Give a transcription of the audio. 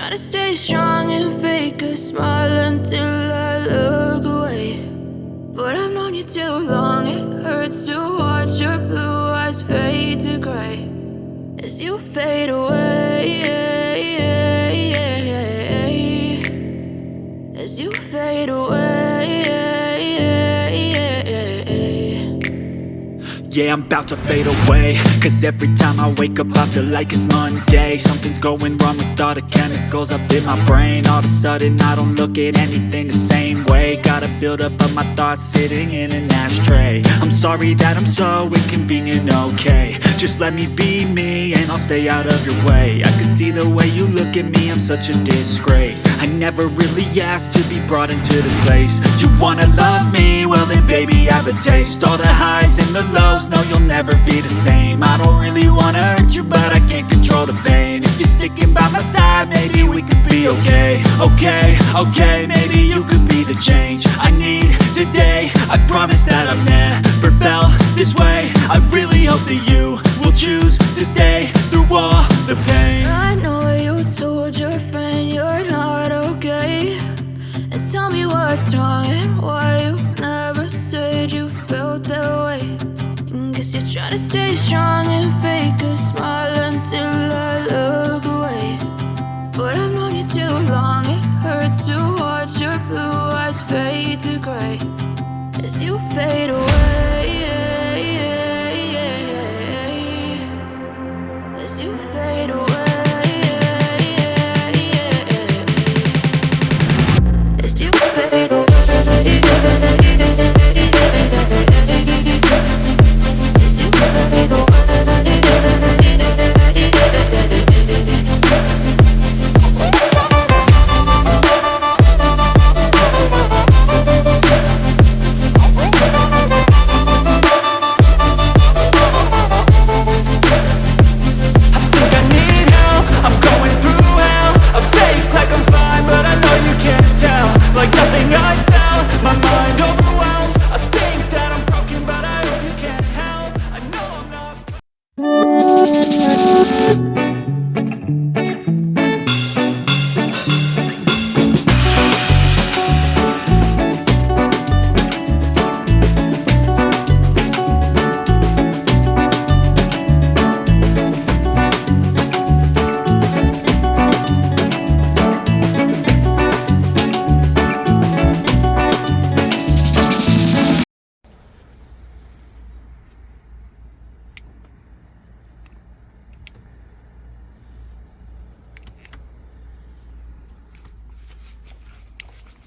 trying to stay strong and fake a smile until I look away. But I've known you too long, it hurts to watch your blue eyes fade to gray as you fade away, as you fade away. Yeah, I'm about to fade away, cause every time I wake up I feel like it's Monday. Something's going wrong with all the chemicals up in my brain. All of a sudden I don't look at anything the same way. Gotta build up of my thoughts sitting in an ashtray. I'm sorry that I'm so inconvenient, okay. Just let me be me and I'll stay out of your way. I can see the way you look at me, I'm such a disgrace. I never really asked to be brought into this place. You wanna love me? Well then baby I have a taste. All the highs and the lows, no you'll never be the same. I don't really wanna hurt you but I can't control the pain. If you're sticking by my side maybe we could be okay. Okay, maybe you could be the change I need today. I promise that I've never felt this way. I really hope that you will choose to stay through all the pain. I know you told your friend you're not okay, and tell me what's wrong and why you never said you felt that way. And guess you're trying to stay strong and fake a